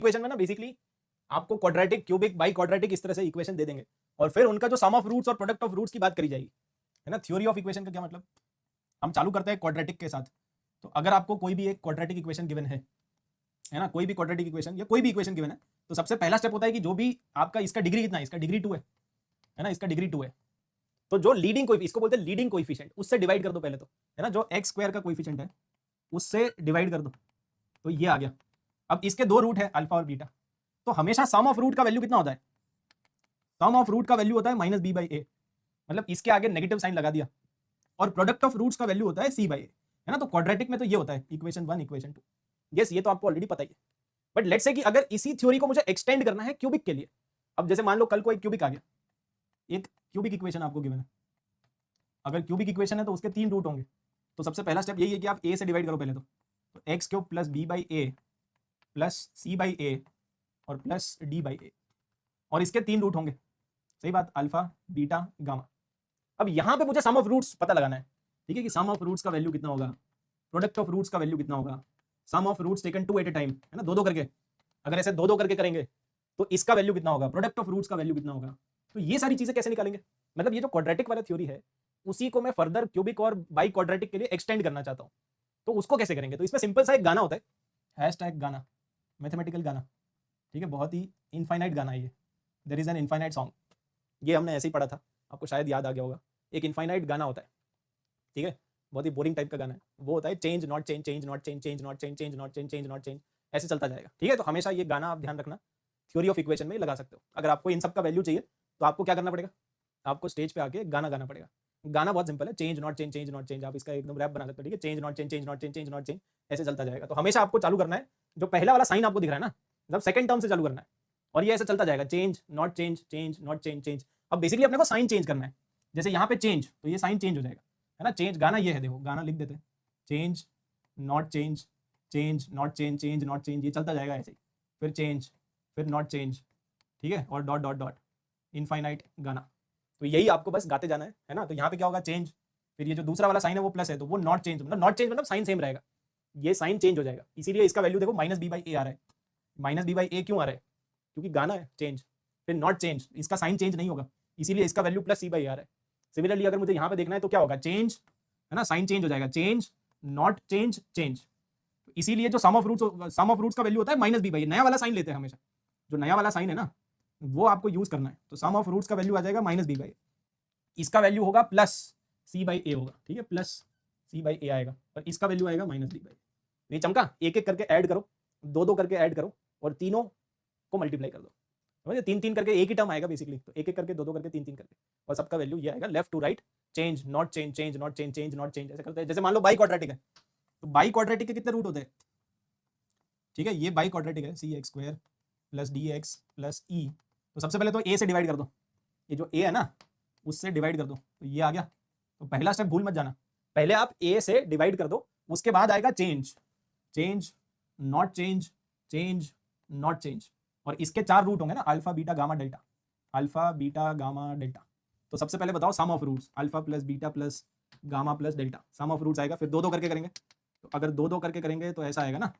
Equation में ना basically आपको क्वाड्रेटिक, क्यूबिक, बाई क्वाड्रेटिक इस तरह से इक्वेशन दे देंगे और फिर उनका जो सम ऑफ रूट्स और प्रोडक्ट ऑफ रूट्स की बात करी जाएगी, है ना। थ्योरी ऑफ इक्वेशन का क्या मतलब, हम चालू करते हैं क्वाड्रेटिक के साथ। तो अगर आपको कोई भी एक क्वाड्रेटिक इक्वेशन गिवन है ना, कोई भी क्वाड्रेटिक इक्वेशन या कोई भी इक्वेशन गिवन है, तो सबसे पहला स्टेप होता है कि जो भी आपका इसका डिग्री कितना है, इसका डिग्री 2 है ना, इसका डिग्री 2 है, तो जो लीडिंग कोएफिशिएंट, इसको बोलते हैं लीडिंग कोएफिशिएंट, उससे डिवाइड कर दो पहले तो, है ना। जो एक्स स्क्वायर का कोएफिशिएंट है उससे डिवाइड कर दो, तो ये आ गया। अब इसके दो रूट है अल्फा और बीटा, तो हमेशा सम ऑफ रूट का वैल्यू कितना होता है, सम ऑफ रूट का वैल्यू होता है माइनस बी बाई ए, मतलब इसके आगे नेगेटिव साइन लगा दिया, और प्रोडक्ट ऑफ रूट्स का वैल्यू होता है सी बाई ए, है ना। तो क्वाड्रेटिक में तो ये होता है इक्वेशन 1 इक्वेशन 2, यस ये तो आपको ऑलरेडी पता ही है। बट लेट्स से कि अगर इसी थ्योरी को मुझे एक्सटेंड करना है क्यूबिक के लिए, अब जैसे मान लो कल को एक क्यूबिक आ गया, एक क्यूबिक इक्वेशन आपको गिवन है, अगर क्यूबिक इक्वेशन है तो उसके 3 रूट होंगे, तो सबसे पहला स्टेप यही है कि आप ए से डिवाइड करो पहले तो X cube plus B by A plus C by A और प्लस डी बाई ए, और इसके 3 रूट होंगे, सही बात, अल्फा बीटा गामा। अब यहां पे मुझे सम ऑफ रूट्स पता लगाना है, ठीक है, कि सम ऑफ रूट्स का वैल्यू कितना होगा, प्रोडक्ट ऑफ रूट्स का वैल्यू कितना होगा, sum of roots taken 2 at a time, है ना, दो दो करके, अगर ऐसे दो दो करके करेंगे तो इसका वैल्यू कितना होगा, प्रोडक्ट ऑफ रूट्स का वैल्यू कितना होगा। तो ये सारी चीजें कैसे निकालेंगे, मतलब ये जो क्वाड्रेटिक वाला थ्योरी है उसी को मैं फर्दर क्यूबिक और बाई क्वाड्रेटिक के लिए एक्सटेंड करना चाहता हूँ, तो उसको कैसे करेंगे। तो इसमें सिंपल सा एक गाना होता है, हैशटैग गाना, मैथमेटिकल गाना, ठीक है, बहुत ही इनफाइनाइट गाना है ये, there is an infinite song, ये हमने ऐसे ही पढ़ा था, आपको शायद याद आ गया होगा। एक इनफाइनाइट गाना होता है, ठीक है, बहुत ही बोरिंग टाइप का गाना है, वो होता है change not change, change not change, change not change, change not change, change not change, ऐसे चलता जाएगा, ठीक है। तो हमेशा ये गाना आप ध्यान रखना, थ्योरी ऑफ इक्वेशन में लगा सकते हो। अगर आपको इन सब का वैल्यू चाहिए तो आपको क्या करना पड़ेगा, आपको स्टेज पे आके गाना गाना पड़ेगा। गाना बहुत सिंपल है, change not change, change not change, आप इसका एकदम रैप बना सकते हो, ठीक है, change not change, change not change, change not change, ऐसे चलता जाएगा। तो हमेशा आपको चालू करना है, जो पहला वाला साइन आपको दिख रहा है ना, मतलब सेकंड टर्म से चालू करना है, और ये ऐसे चलता जाएगा, change not change, change not change, change. अब बेसिकली अपने को साइन चेंज करना है, जैसे यहाँ पे चेंज, तो ये साइन चेंज हो जाएगा, है ना। चेंज गाना ये है, देखो गाना लिख देते हैं, change not change, change not change, change not change, ये चलता जाएगा ऐसे ही, फिर चेंज, फिर नॉट चेंज, ठीक है, और डॉट डॉट डॉट, इनफाइनाइट गाना। तो यही आपको बस गाते जाना है ना। तो यहाँ पे क्या होगा, चेंज, फिर ये जो दूसरा वाला साइन है वो प्लस है, तो वो नॉट चेंज, मतलब नॉट चेंज मतलब साइन सेम रहेगा, ये साइन चेंज हो जाएगा, इसीलिए इसका वैल्यू देखो माइनस बी बाई ए आ रहा है। माइनस बी बाई ए क्यों आ रहा है, क्योंकि गाना है चेंज, फिर नॉट चेंज, इसका साइन चेंज नहीं होगा, इसीलिए इसका वैल्यू प्लस सी बाई आ रहा है। सिमिलरली अगर मुझे यहाँ पे देखना है तो क्या होगा, चेंज, है ना, साइन चेंज हो जाएगा, चेंज नॉट चेंज, चेंज। इसीलिए जो सम ऑफ रूट्स का वैल्यू होता है माइनस बी बाई, नया वाला साइन लेते हैं हमेशा, जो नया वाला साइन है ना वो आपको यूज करना है। तो सम ऑफ रूट्स का वैल्यू आ जाएगा माइनस बी बाई, इसका वैल्यू होगा प्लस सी बाई ए होगा, ठीक है, प्लस सी बाई ए आएगा, और इसका वैल्यू आएगा माइनस बी बाई। ये चमका, एक एक करके ऐड करो, दो दो करके ऐड करो, और तीनों को मल्टीप्लाई कर दो, समझे, तीन तीन करके एक ही टर्म आएगा बेसिकली, तो एक एक करके, दो दो करके, तीन तीन करके, और सबका वैल्यू ये आएगा left to right, change not change, change not change, change not change, ऐसे करते हैं। जैसे मान लो बाई क्वाड्रेटिक है, तो बाई क्वाड्रेटिक के कितने रूट होते हैं, ठीक है, ये बाई क्वाड्रेटिक है, C X square plus D X plus E, तो सबसे पहले तो ए से डिवाइड कर दो, ये जो ए है ना उससे डिवाइड कर दो, तो ये आ गया। तो पहला स्टेप भूल मत जाना, पहले आप ए से डिवाइड कर दो, उसके बाद आएगा change, change not change, change not change, और इसके 4 रूट होंगे ना, alpha beta gamma delta, alpha beta gamma delta. तो सबसे पहले बताओ sum of roots, alpha plus beta plus gamma plus delta, sum of roots आएगा, फिर दो दो करके करेंगे, तो अगर दो दो करके करेंगे तो ऐसा आएगा ना,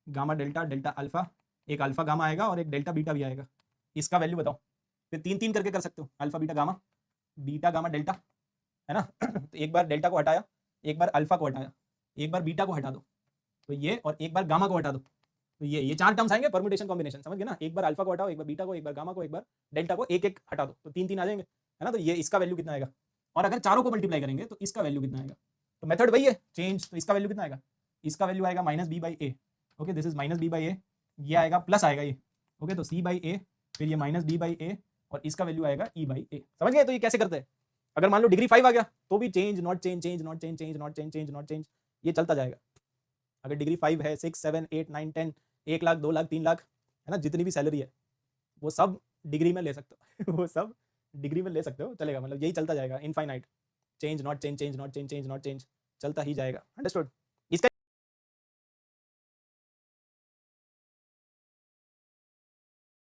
गामा डेल्टा, डेल्टा अल्फा, एक अल्फा गामा आएगा और एक डेल्टा बीटा भी आएगा, इसका वैल्यू बताओ, फिर तीन तीन करके कर सकते हो, अल्फा बीटा गामा डेल्टा, है ना। तो एक बार डेल्टा को हटाया, एक बार अल्फा को हटाया, एक बार बीटा को हटा दो, तो ये, और एक बार गामा को हटा दो, तो ये 4 टर्म्स आएंगे, परम्यूटेशन कॉम्बिनेशन, समझ गए ना। एक बार अल्फा को हटाओ, एक बार बीटा को, एक बार गामा को, एक बार डेल्टा को, एक एक हटा दो, तो तीन तीन आ जाएंगे, है ना। तो ये इसका वैल्यू कितना आएगा, और अगर चारों को मल्टीप्लाई करेंगे तो इसका वैल्यू कितना आएगा। तो मेथड वही है चेंज, तो इसका वैल्यू कितना आएगा, इसका वैल्यू आएगा minus B by A, okay, this is minus B by A, ये आएगा प्लस आएगा ये, ओके, तो सी बाई ए, फिर ये माइनस बी बाई ए, और इसका वैल्यू आएगा ई बाई ए, समझ गए। तो ये कैसे करते हैं, अगर मान लो डिग्री 5 आ गया तो भी change not change, change not change, change not change, change not change, ये चलता जाएगा। अगर डिग्री 5 है, 6 7 8 9 10, 1 लाख 2 लाख 3 लाख, है ना, जितनी भी सैलरी है वो सब डिग्री में ले सकते हो वो सब डिग्री में ले सकते हो, चलेगा, मतलब यही चलता जाएगा infinite, change not change, change not change, change not change, चलता ही जाएगा, अंडरस्टूड।